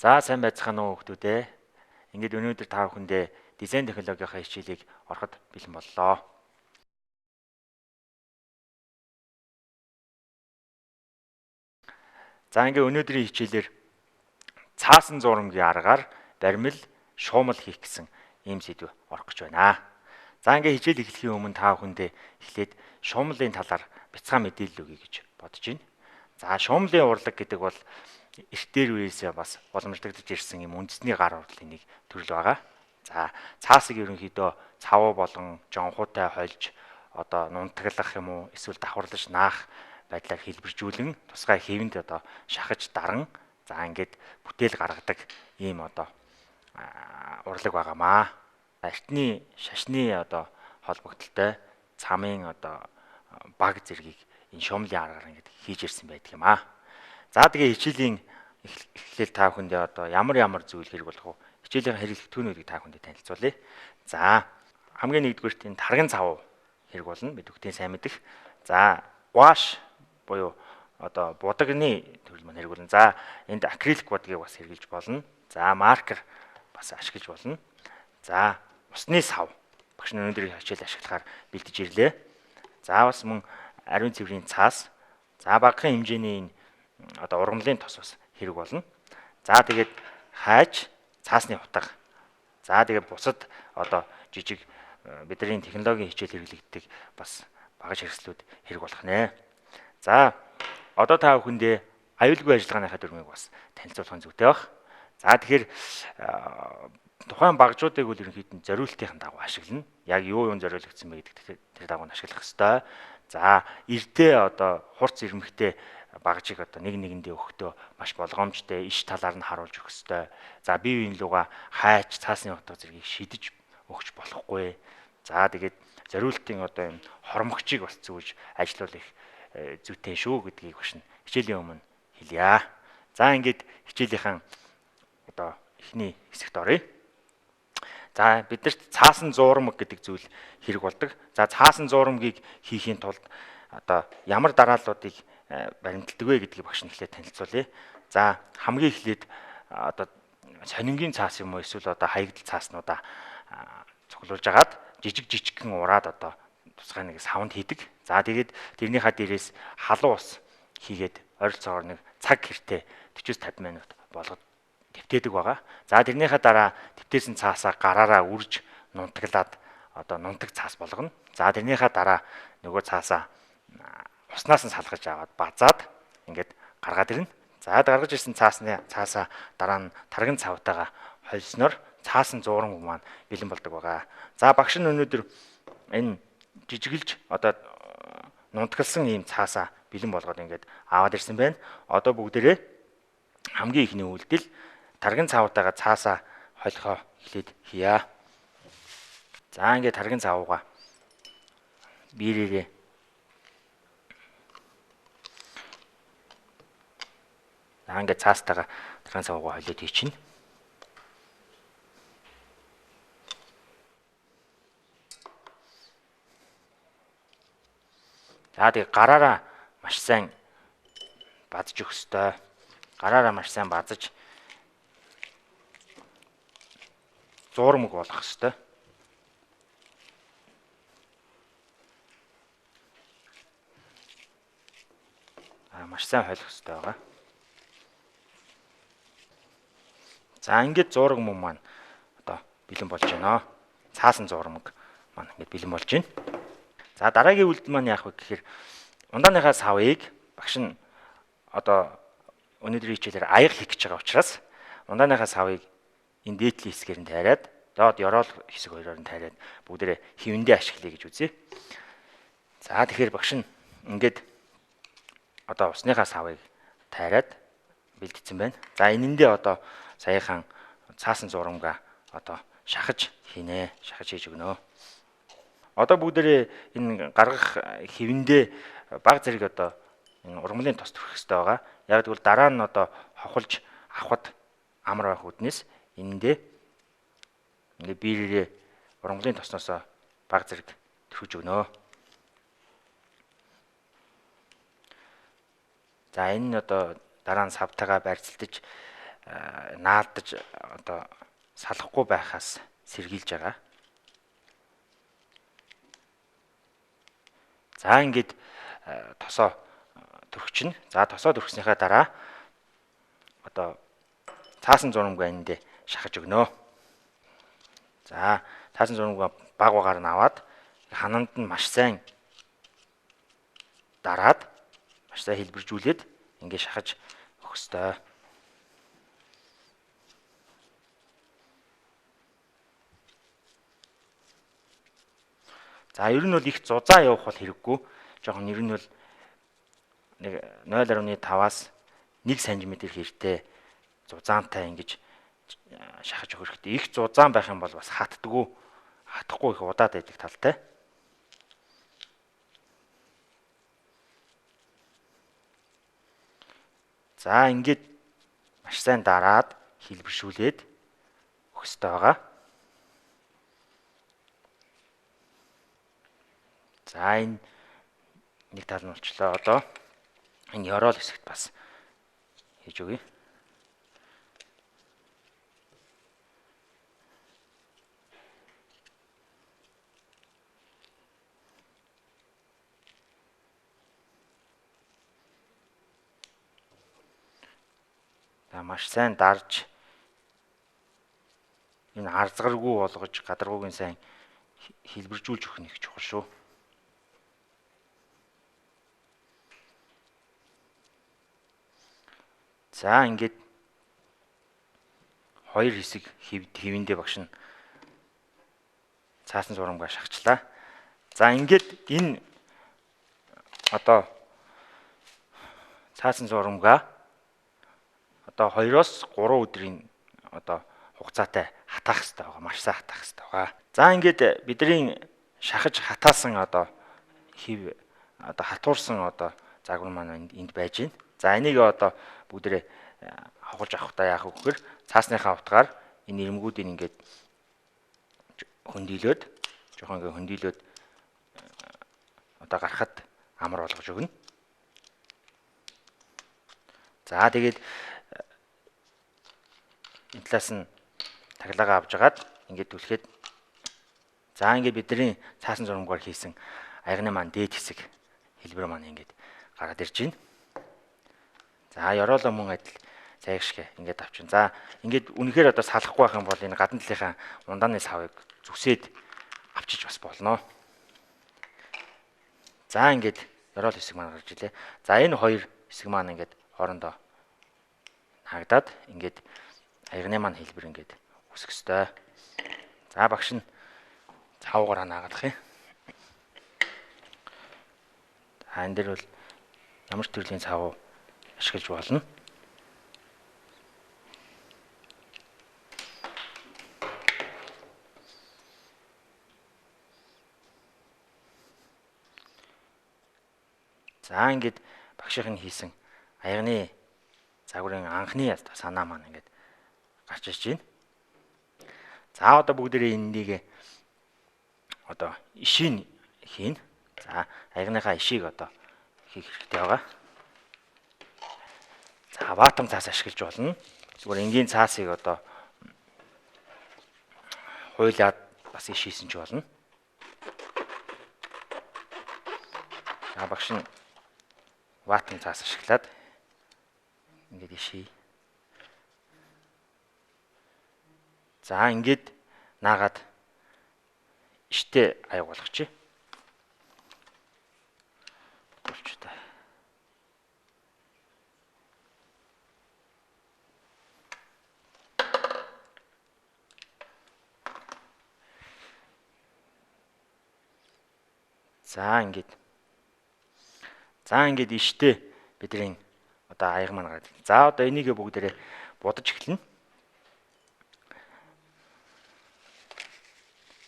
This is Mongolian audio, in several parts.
За сайн байцгаана уу хүмүүс ээ. Ингээд өнөөдөр та бүхэндээ дизайн технологийн хичээлийг ороход бэлэн боллоо. За ингээд өнөөдрийн хичээлээр цаасан зурмгийн аргаар баримл, шуумал хийх гэсэн ийм сэдв орох гэж байна. За ингээд хичээл эхлэхийн өмнө та бүхэндээ эхлээд шуумлын талаар бяцхан мэдээлэл өгье гэж бодож байна. За шуумлын урлаг гэдэг бол эрт дээр үеэсээ бас уламжлагдаж ирсэн юм үндэсний гар урлалын нэг төрөл байгаа. За цаасыг ерөнхийдөө цавуу болон жонхуутай хольж одоо нунтаглах юм уу эсвэл давхарлаж наах байдлаар хэлбэржүүлэн тусгай хэвэнд одоо шахаж даран за ингээд бүтээл гаргадаг ийм одоо урлаг байгаамаа. Эртний шашны одоо холбогдолтой цамын одоо баг зэргийг энэ шуумлын аргаар ингээд хийж ирсэн байдаг юм аа. За тэгээ хичээлийн эхлээл та бүхэндээ одоо ямар зүйл хэрэг болох вэ? Хичээлийн хэрэглэгдэхүүнүүдийг та бүхэндээ танилцуулъя. За хамгийн нэгдүгээрт энэ тарган цав хэрэг болно. Бид бүхэн сайн мэдэх. За гуаш буюу одоо будагны төрөл маань хэрэг болно. За энд акрилик будгийг бас хэрэглэж болно. За маркер бас ашиглаж болно. За усны сав багш нь өнөөдрийн хичээл ашиглахаар бэлдэж ирлээ. За бас мөн ариун цэврийн цаас. За багахан хэмжээний энэ одоо ургамлын тос бас хэрэг болно. За тэгээд хайж цаасны утга. За тэгээд бусад одоо жижиг бидний технологийн хичээл хэрэглэгддэг бас багаж хэрэгслүүд хэрэг болох нэ. За одоо та бүхэндээ аюулгүй ажиллагааныхаа дүрмийг бас танилцуулах нь зүйтэй баг. За тэгэхээр тухайн багжуудыг үл ерөнхийдөө зориултын дагуу ашиглана. Яг юу зориулагдсан бэ гэдэг тэр дагуу ашиглах ёстой. За эрдээ одоо хурц ирмэгтэй багжийг одоо нэг нэгэндээ өгөхдөө маш болгоомжтой иш талаар нь харуулж өгөх ёстой. За бие биеийн луга хайч цаасны утга зэргийг шидэж өгч болохгүй. За тэгээд зориултын одоо юм хормогчийг бас зүүж ажиллуулах зүйтэй шүү гэдгийг багш нь хичээлийн өмнө хэлье. За ингээд хичээлийнхэн одоо эхний хэсэгт оръё. За биднэрт цаасан зуурмаг гэдэг зүйл хэрэг болдог. За цаасан зуурмгийг хийхийн тулд одоо ямар дарааллуудыг баримталдаг вэ гэдгийг багш нь эхлээд танилцуулъя. За хамгийн эхлээд одоо сонингийн цаас юм уу эсвэл одоо хаягдал цааснуудаа цуглуулж агаад жижигхэн ураад одоо тусгай нэг савнд хийдэг. За тэгээд тэрнийхээ дээрээс халуун ус хийгээд ойролцоогоор нэг цаг хэртэ 40-50 минут болгоод твтээдэг байгаа. За тэрнийхээ дараа твтээсэн цаасаа гараараа үрж нунтаглаад одоо нунтаг цаас болгоно. За тэрнийхээ дараа нөгөө цаасаа уснаас нь салгаж аваад базаад ингээд гаргаад ирнэ. За гаргаж ирсэн цаасаа дараа нь тарган цавтайгаа холсноор цаасан зуурмаг маань бэлэн болдог байгаа. За багш нь өнөөдөр энэ жижигэлж одоо нунтгалсан ийм цаасаа бэлэн болгоод ингээд аваад ирсэн байна. Одоо бүгдээрээ хамгийн ихний үйлдэл тарган цавтайгаа цаасаа холихоо эхлээд хийя. За ингээд тарган цавууга биерээрээ ингээд цаастайгаа тарган цавууга холиод хийчихнэ. За тэгээ гараараа маш сайн бадж өгөх ёстой. Гараараа маш сайн базаж зуурмаг болгох ёстой. Маш сайн холих ёстой байгаа. За ингээд зуурмаг маань одоо бэлэн болж байна. Цаасан зуурмаг маань ингээд бэлэн болж байна. За дараагийн үйлдэл маань яах вэ гэхээр ундааныхаа савыг багш нь одоо өнөөдрийн хичээлээр аяга хийх гэж байгаа учраас ундааныхаа савыг энэ дээдлийн хэсгээр нь тайраад доод ёроол хэсэг хоёроор нь тайраад бүгдээрээ хэвэндээ ашиглая гэж үзье. За тэгэхээр багш нь ингээд одоо усныхаа савыг тайраад бэлдсэн байна. За энэндээ одоо саяхан цаасан зурамгаа одоо шахаж хийнэ. Шахаж хийж өгнө. Одоо бүгдээрээ энэ гаргах хэвэндээ баг зэрэг одоо энэ ургамлын тос төрөх хэрэгтэй байгаа. Яг тэгвэл дараа нь одоо хохолж авахд амар байх үднээс энэндээ ингээ биерээрээ ургамлын тосноосоо баг зэрэг төрөж өгнө. За энэ нь одоо дараа нь савтайгаа байрцалдаж наалдаж одоо салахгүй байхаас сэргийлж байгаа. За ингээд тосоо төрөгчнө. За тосоо төрөхснийхаа дараа одоо цаасан зурмгаа энд шахаж өгнө. За цаасан зурмгаа баг багаар нь аваад хананд нь маш сайн дараад маш сайн хэлбэржүүлээд ингээд шахаж өгөх ёстой. За ер нь бол их зузаан явах бол хэрэггүй. Жохон ер нь бол нэг 0.5-аас 1 см хэртэй зузаантай ингэж шахаж өгөх хэрэгтэй. Их зузаан байх юм бол бас хатдаггүй, хатахгүй их удаад байдаг талтай. За ингээд маш сайн дараад хэлбэршүүлээд өгөх ёстой байгаа. За энэ нэг тал нь болчлоо. Одоо энэ ёроол хэсэгт бас хийж өгье. За маш сайн дарж энэ арзгаргүй болгож гадаргуугийн сайн хэлбэржүүлж өгөх нь их чухал шүү. За ингээд хоёр хэсэг хэвэндээ багш нь цаасан зурмгаа шахачлаа. За ингээд энэ одоо цаасан зурмгаа одоо 2-оос 3 өдрийн одоо хугацаатай хатаах хэрэгтэй байгаа. Маш сайн хатаах хэрэгтэй байгаа. За ингээд бидний шахаж хатаасан одоо хэв одоо хатуурсан одоо загвар маань энд байж байна. За энийг одоо бүгдээрээ хавуулж авахдаа яах вэ гэхээр цаасныхаа утгаар энэ ирмгүүдийг ингээд хөндөлөөд жоохон ингээд хөндөлөөд одоо гарахад амар болгож өгнө. За тэгээд энэ талаас нь таглагаа авч агаад ингээд түлхэд за ингээд бидний цаасан зурмгаар хийсэн аягны маань дээд хэсэг хэлбэр маань ингээд гараад ирж байна. За ёроолоо мөн адил зайгшгэ ингээд авчин. За ингээд үнэхээр одоо салахгүй байх юм бол энэ гадна талынхаа ундааны савыг зүсээд авчиж бас болно. За ингээд ёроол хэсэг маань гарч илээ. За энэ хоёр хэсэг маань ингээд хоорондоо хагдаад ингээд аягны маань хэлбэр ингээд үсэх ёстой. За багш нь цавгаар ханаагалах юм. За энэ дээр бол ямар ч төрлийн цав ашиглаж болно. За ингээд багшийн хийсэн аягны загварын анхны санаа маань ингээд гарч ирж байна. За одоо бүгдээрээ энийг одоо ишийг хийн. За аягныхаа ишийг одоо хийх хэрэгтэй байгаа. За ватам цаас ашиглаж болно. Зүгээр энгийн цаасыг одоо хуйлаад бас иш хийсэн ч болно. За багш нь ватам цаас ашиглаад ингээд иш хий. За ингээд наагаад иштэй аяг болгочих. Болчтой. За ингээд иштэй бидний одоо аяг маань гараад. За одоо энийг бүгдээрээ будаж эхэлнэ.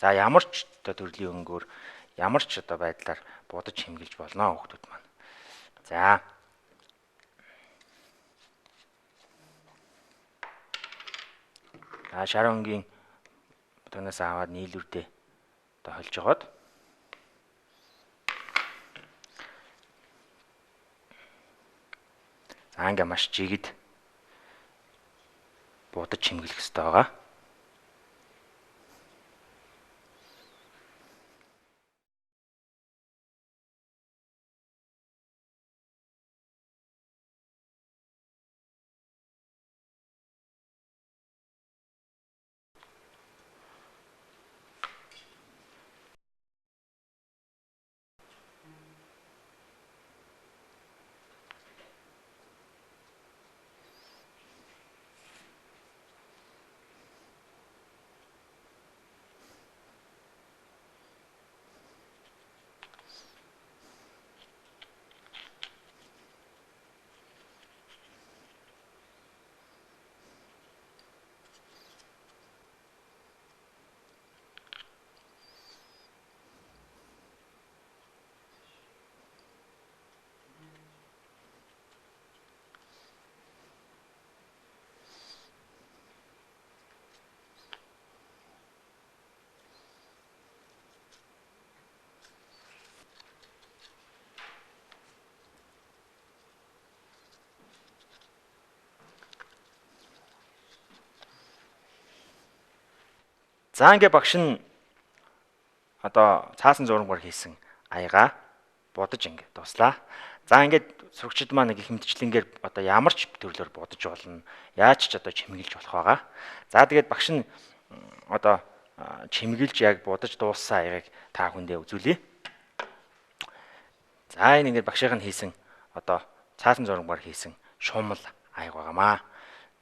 За ямар ч одоо төрлийн өнгөөр ямар ч одоо байдлаар будаж хэмгэлж болно хүүхдүүд маань. За шар өнгийн бодгоноос аваад нийлүүрдээ одоо холж жогоод за ингээ маш жигд будаж чимэглэх ёстой байгаа. За ингээ багш нь одоо цаасан зурмаар хийсэн аяга будаж ингээ дуслаа. За ингээд сурагчид маань нэг их мэдчлэнгээр одоо ямар ч төрлөөр будаж болно. Яаж ч одоо чимэглэж болох байгаа. За тэгээд багш нь одоо чимэглэж яг будаж дууссан аягийг та бүхэндээ үзүүлье. За энэ ингээд багшийн хийсэн одоо цаасан зурмаар хийсэн шумал аяг байгаамаа.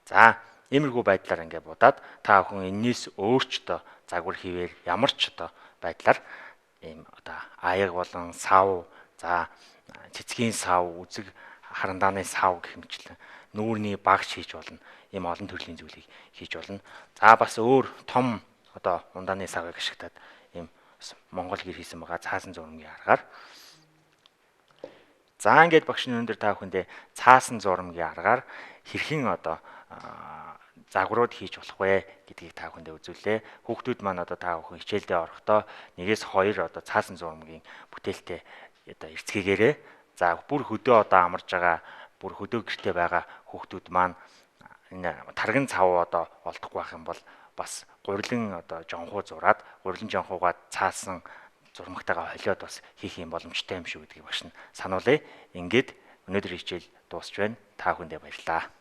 За иймэрхүү байдлаар ингээд будаад та бүхэн энэс өөрчлөлтөө загвар хийвэр ямар ч одоо байдлаар ийм одоо аяг болон сав, за цэцгийн сав, үзэг харандааны сав гэх мэтлэн нүүрний багш хийж болно. Ийм олон төрлийн зүйлийг хийж болно. За бас өөр том одоо ундааны савыг ашиглаад ийм Монгол гэр хийсэн байгаа цаасан зурмгийн аргаар. За ингээд багш нь өнөөдөр та бүхэндээ цаасан зурмгийн аргаар хэрхэн одоо загварууд хийж болох вэ гэдгийг та бүхэндээ үзүүллээ. Хүүхдүүд маань одоо та бүхэн хичээлдээ орохдоо 1-2 одоо цаасан зурмгийн бүтээлтэй одоо эрцгээгээрээ. За бүр хөдөө одоо амарж байгаа, бүр хөдөө гэртээ байгаа хүүхдүүд маань энэ тарган цав одоо олдохгүй байх юм бол бас гурилан одоо жонхуу зураад, гурилан жонхуугаа цаасан зурмагтайгаа холиод бас хийх юм боломжтой юм шүү гэдгийг багш нь сануулъя. Ингээд өнөөдрийн хичээл дуусч байна. Та бүхэндээ баярлалаа.